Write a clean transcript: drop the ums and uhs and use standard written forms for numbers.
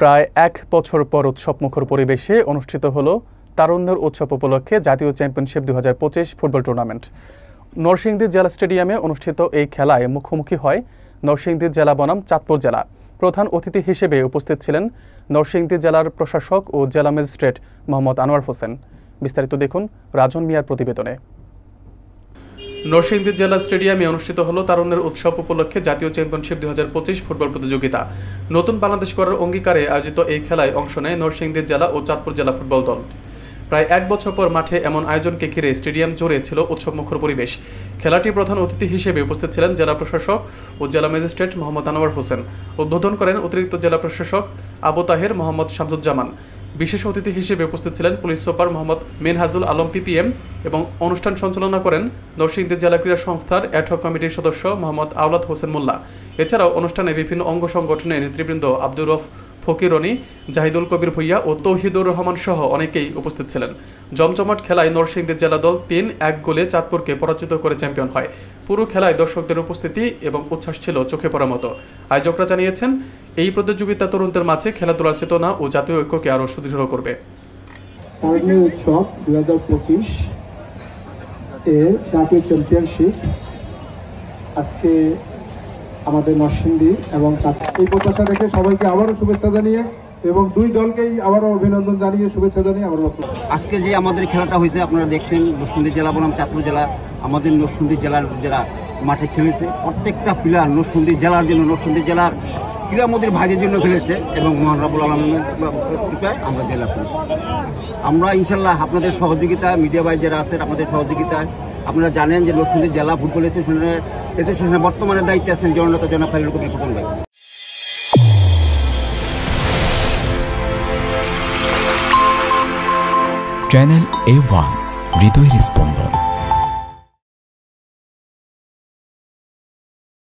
প্রায় ১ বছর পর উৎসবমুখর পরিবেশে অনুষ্ঠিত হলো তারুণ্যের উৎসব উপলক্ষে জাতীয় চ্যাম্পিয়নশিপ ২০২৫ ফুটবল টুর্নামেন্ট। নরসিংদী জেলা স্টেডিয়ামে অনুষ্ঠিত এই খেলায় মুখোমুখি হয় নরসিংদী জেলা বনাম চাঁদপুর জেলা। প্রধান অতিথি হিসেবে উপস্থিত ছিলেন নরসিংদী জেলার প্রশাসক ও জেলা ম্যাজিস্ট্রেট মোহাম্মদ আনোয়ার হোসেন। বিস্তারিত দেখুন রাজন মিয়ার প্রতিবেদনে। নরসিংদী জেলা স্টেডিয়ামে অনুষ্ঠিত হলো তারুণ্যের উৎসব উপলক্ষে জাতীয় চ্যাম্পিয়নশিপ ২০২৫ ফুটবল প্রতিযোগিতা। নতুন বাংলাদেশ করার অঙ্গীকারে আয়োজিত এই খেলায় অংশ নেয় নরসিংদী জেলা ও চাঁদপুর জেলা ফুটবল দল। প্রায় ১ বছর পর মাঠে এমন আয়োজনকে ঘিরে স্টেডিয়াম জুড়ে ছিল উৎসবমুখর পরিবেশ। খেলাটি প্রধান অতিথি হিসেবে উপস্থিত ছিলেন জেলা প্রশাসক ও জেলা ম্যাজিস্ট্রেট মোহাম্মদ আনোয়ার হোসেন। উদ্বোধন করেন অতিরিক্ত জেলা প্রশাসক আবু তাহের মোহাম্মদ শামসুজ্জামান। বিশেষ অতিথি হিসেবে উপস্থিত ছিলেন police super Mohammad Minhajul Alam PPM এবং অনুষ্ঠান সঞ্চালনা করেন নরসিংদী জেলা ক্রীড়া সংস্থার অ্যাডহক কমিটির সদস্য মোহাম্মদ আওলাদ হোসেন মোল্লা। এছাড়াও অনুষ্ঠানে বিভিন্ন অঙ্গ সংগঠনের নেতৃবৃন্দ আব্দুর রফ ফকিরনি, জাহিদুল কবির ভুইয়া ও তৌহিদুর রহমান সহ অনেকেই উপস্থিত ছিলেন। জমজমাট খেলায় নরসিংদী জেলা দল ৩-১ গোলে চাঁদপুরকে পরাজিত করে চ্যাম্পিয়ন হয়। পুরো খেলায় দর্শকদের উপস্থিতি এবং উচ্ছ্বাস ছিল চোখে পড়ার মতো। আয়োজকরা জানিয়েছেন, এই প্রতিযোগিতা তরুণদের মাঝে খেলাধুলার চেতনা ও জাতীয় ঐক্যকে আরও সুদৃঢ় করবে। উৎসব ২০২৫ এর জাতীয় চ্যাম্পিয়নশিপ আজকে আমাদের নরসিংদী এবং এই প্রত্যাশা রেখে সবাইকে আবারও শুভেচ্ছা জানিয়ে এবং দুই দলকেই আবারও অভিনন্দন জানিয়ে শুভেচ্ছা জানিয়ে আমার আজকে যে আমাদের খেলাটা হয়েছে আপনারা দেখছেন, নরসিংদী জেলা বনাম চাঁদপুর জেলা, আমাদের নরসিংদী জেলার যারা মাঠে খেলেছে প্রত্যেকটা প্লেয়ার নরসিংদী জেলার জন্য, নরসিংদী জেলার ক্রীড়ামন্ত্রীর ভাইদের জন্য খেলেছে এবং মহান রাব্বুল আলামিনের কৃপায় আমরা জেলা খেলেছি। আমরা ইনশাল্লাহ আপনাদের সহযোগিতা, মিডিয়া ভাই যারা আছেন আপনাদের সহযোগিতায়, আপনারা জানেন যে নরসিংদী জেলা ফুটবল অ্যাসোসিয়েশনের বর্তমানে দায়িত্বে আছেন জননেতা জনাব খালিদুল কবির খোকন ভাই। চ্যানেল A1 হৃদয়ের স্পন্দন।